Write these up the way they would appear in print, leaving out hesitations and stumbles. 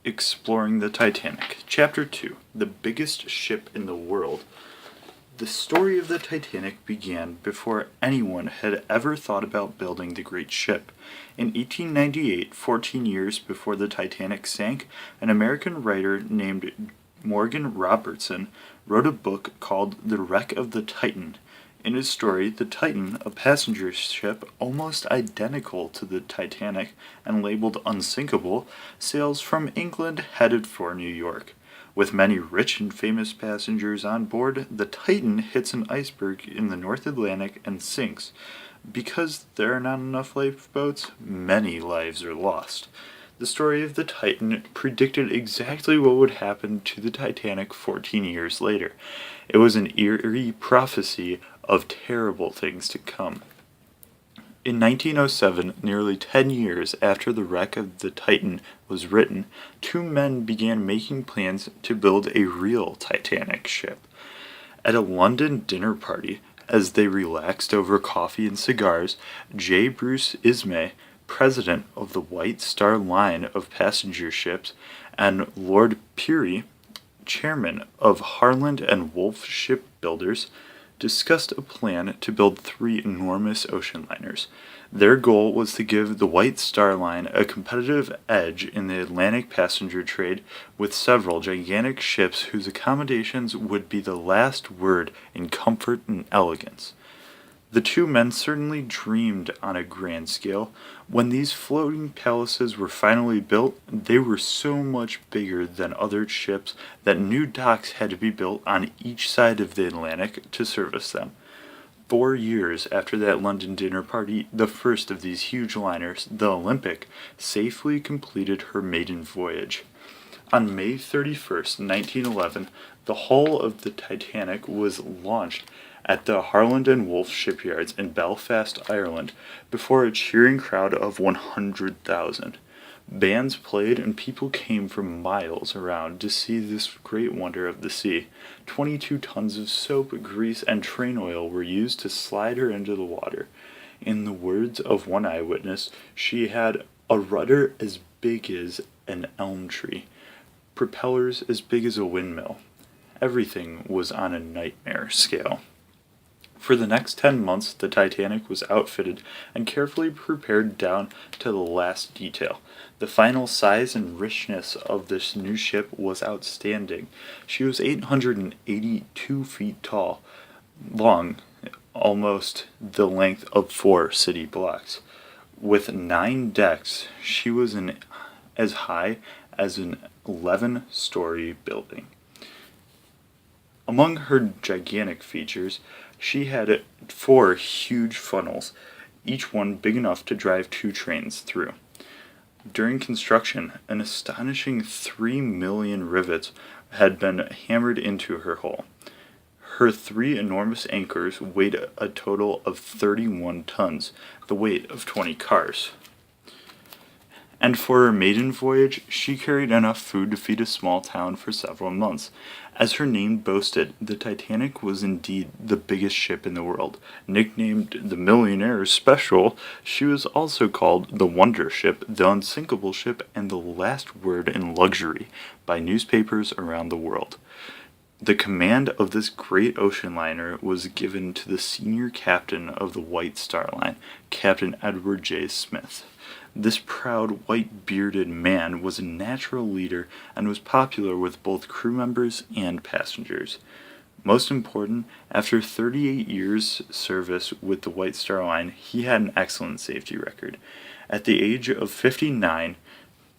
Exploring the Titanic. Chapter 2. The Biggest Ship in the World. The story of the Titanic began before anyone had ever thought about building the great ship. In 1898, 14 years before the Titanic sank, an American writer named Morgan Robertson wrote a book called The Wreck of the Titan. In his story, the Titan, a passenger ship almost identical to the Titanic and labeled unsinkable, sails from England headed for New York. With many rich and famous passengers on board, the Titan hits an iceberg in the North Atlantic and sinks. Because there are not enough lifeboats, many lives are lost. The story of the Titan predicted exactly what would happen to the Titanic 14 years later. It was an eerie prophecy of terrible things to come. In 1907, nearly 10 years after the wreck of the Titan was written, two men began making plans to build a real Titanic ship. At a London dinner party, as they relaxed over coffee and cigars, J. Bruce Ismay, president of the White Star Line of passenger ships, and Lord Peary, chairman of Harland and Wolff Shipbuilders, discussed a plan to build three enormous ocean liners. Their goal was to give the White Star Line a competitive edge in the Atlantic passenger trade with several gigantic ships whose accommodations would be the last word in comfort and elegance. The two men certainly dreamed on a grand scale. When these floating palaces were finally built, they were so much bigger than other ships that new docks had to be built on each side of the Atlantic to service them. 4 years after that London dinner party, the first of these huge liners, the Olympic, safely completed her maiden voyage. On May 31st, 1911, the hull of the Titanic was launched at the Harland and Wolff shipyards in Belfast, Ireland, before a cheering crowd of 100,000. Bands played and people came from miles around to see this great wonder of the sea. 22 tons of soap, grease, and train oil were used to slide her into the water. In the words of one eyewitness, she had a rudder as big as an elm tree, propellers as big as a windmill. Everything was on a nightmare scale. For the next 10 months, the Titanic was outfitted and carefully prepared down to the last detail. The final size and richness of this new ship was outstanding. She was 882 feet tall, long, almost the length of 4 city blocks. With 9 decks, she was as high as an 11-story building. Among her gigantic features, she had 4 huge funnels, each one big enough to drive 2 trains through. During construction, an astonishing 3 million rivets had been hammered into her hull. Her 3 enormous anchors weighed a total of 31 tons, the weight of 20 cars. And for her maiden voyage, she carried enough food to feed a small town for several months. As her name boasted, the Titanic was indeed the biggest ship in the world. Nicknamed the Millionaire's Special, she was also called the Wonder Ship, the Unsinkable Ship, and the last word in luxury by newspapers around the world. The command of this great ocean liner was given to the senior captain of the White Star Line, Captain Edward J. Smith. This proud, white-bearded man was a natural leader and was popular with both crew members and passengers. Most important, after 38 years' service with the White Star Line, he had an excellent safety record. At the age of 59,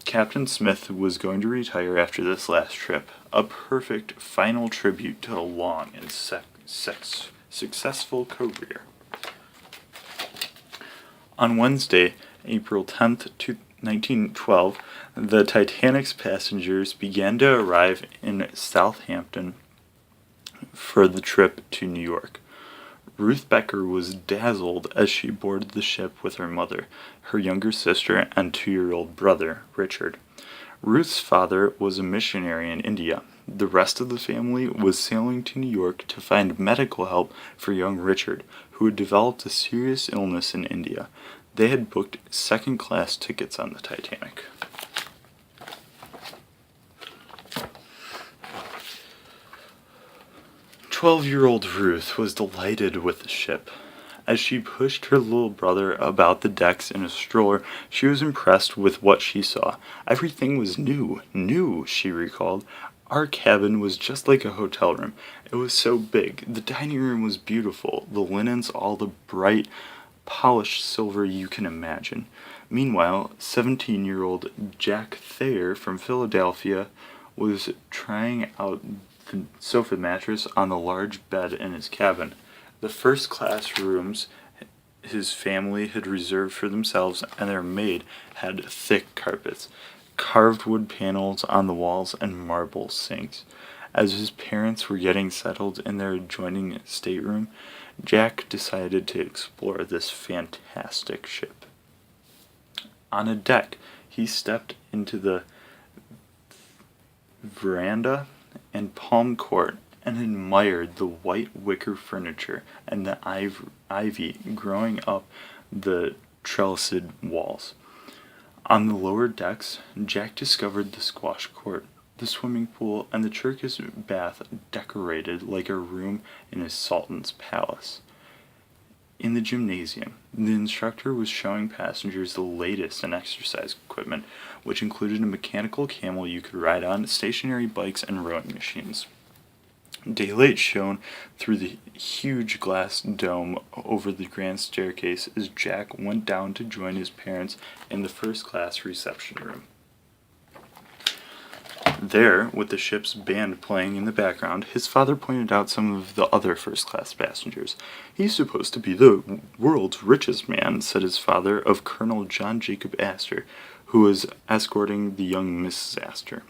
Captain Smith was going to retire after this last trip, a perfect final tribute to a long and successful career. On Wednesday, April 10th, 1912, the Titanic's passengers began to arrive in Southampton for the trip to New York. Ruth Becker was dazzled as she boarded the ship with her mother, her younger sister, and 2-year-old brother, Richard. Ruth's father was a missionary in India. The rest of the family was sailing to New York to find medical help for young Richard, who had developed a serious illness in India. They had booked second-class tickets on the Titanic. 12-year-old Ruth was delighted with the ship. As she pushed her little brother about the decks in a stroller, she was impressed with what she saw. Everything was new, she recalled. Our cabin was just like a hotel room. It was so big. The dining room was beautiful, the linens all the bright, polished silver you can imagine. Meanwhile, 17-year-old Jack Thayer from Philadelphia was trying out the sofa mattress on the large bed in his cabin. The first class rooms his family had reserved for themselves and their maid had thick carpets, carved wood panels on the walls, and marble sinks. As his parents were getting settled in their adjoining stateroom, Jack decided to explore this fantastic ship. On a deck, he stepped into the veranda and palm court and admired the white wicker furniture and the ivy growing up the trellised walls. On the lower decks, Jack discovered the squash court, the swimming pool, and the Turkish bath decorated like a room in a sultan's palace. In the gymnasium, the instructor was showing passengers the latest in exercise equipment, which included a mechanical camel you could ride on, stationary bikes, and rowing machines. Daylight shone through the huge glass dome over the grand staircase as Jack went down to join his parents in the first-class reception room. There, with the ship's band playing in the background, his father pointed out some of the other first-class passengers. "He's supposed to be the world's richest man," said his father of Colonel John Jacob Astor, who was escorting the young Mrs. Astor.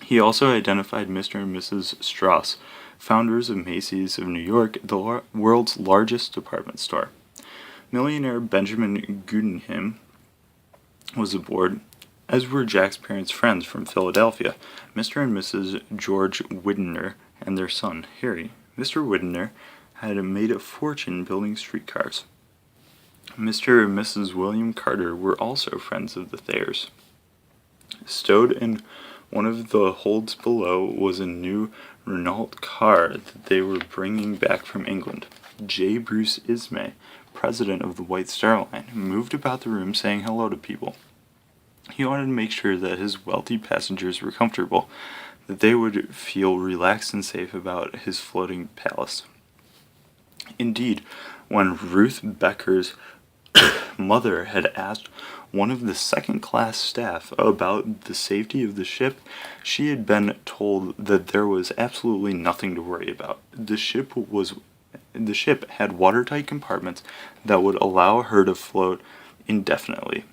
He also identified Mr. and Mrs. Strauss, founders of Macy's of New York, the world's largest department store. Millionaire Benjamin Guggenheim was aboard, as were Jack's parents' friends from Philadelphia, Mr. and Mrs. George Widener and their son, Harry. Mr. Widener had made a fortune building streetcars. Mr. and Mrs. William Carter were also friends of the Thayers. Stowed in one of the holds below was a new Renault car that they were bringing back from England. J. Bruce Ismay, president of the White Star Line, moved about the room saying hello to people. He wanted to make sure that his wealthy passengers were comfortable, that they would feel relaxed and safe about his floating palace. Indeed, when Ruth Becker's mother had asked one of the second-class staff about the safety of the ship, she had been told that there was absolutely nothing to worry about. The ship had watertight compartments that would allow her to float indefinitely.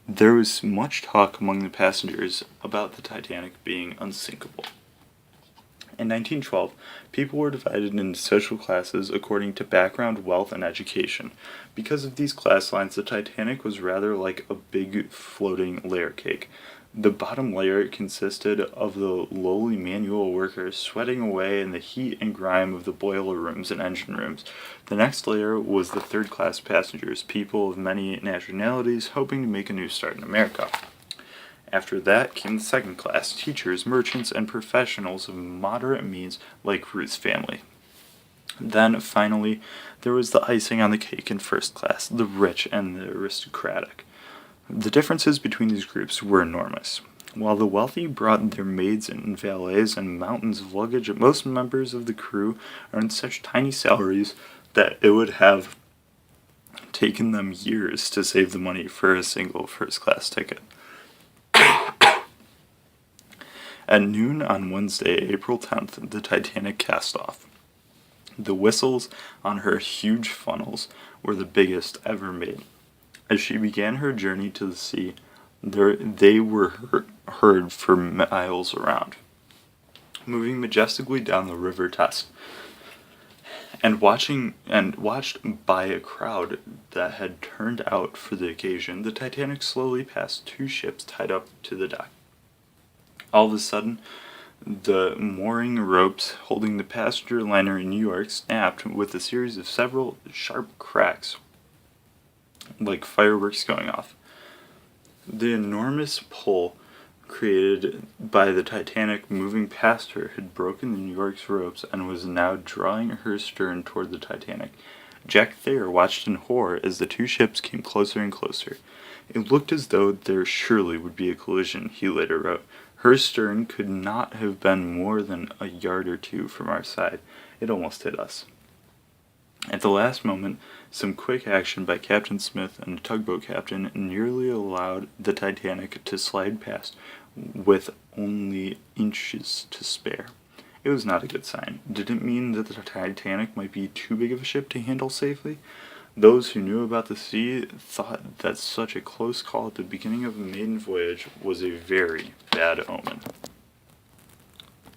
There was much talk among the passengers about the Titanic being unsinkable. In 1912, people were divided into social classes according to background, wealth, and education. Because of these class lines, the Titanic was rather like a big floating layer cake. The bottom layer consisted of the lowly manual workers sweating away in the heat and grime of the boiler rooms and engine rooms. The next layer was the third-class passengers, people of many nationalities hoping to make a new start in America. After that came the second class, teachers, merchants, and professionals of moderate means like Ruth's family. Then, finally, there was the icing on the cake in first class, the rich and the aristocratic. The differences between these groups were enormous. While the wealthy brought their maids and valets and mountains of luggage, most members of the crew earned such tiny salaries that it would have taken them years to save the money for a single first-class ticket. At noon on Wednesday, April 10th, the Titanic cast off. The whistles on her huge funnels were the biggest ever made. As she began her journey to the sea, they were heard for miles around, moving majestically down the River Test, and watched by a crowd that had turned out for the occasion. The Titanic slowly passed two ships tied up to the dock. All of a sudden, the mooring ropes holding the passenger liner in New York snapped with a series of several sharp cracks, like fireworks going off. The enormous pull created by the Titanic moving past her had broken the New York's ropes and was now drawing her stern toward the Titanic. Jack Thayer watched in horror as the two ships came closer and closer. It looked as though there surely would be a collision, he later wrote. Her stern could not have been more than a yard or two from our side. It almost hit us. At the last moment, some quick action by Captain Smith and a tugboat captain nearly allowed the Titanic to slide past with only inches to spare. It was not a good sign. Did it mean that the Titanic might be too big of a ship to handle safely? Those who knew about the sea thought that such a close call at the beginning of a maiden voyage was a very bad omen.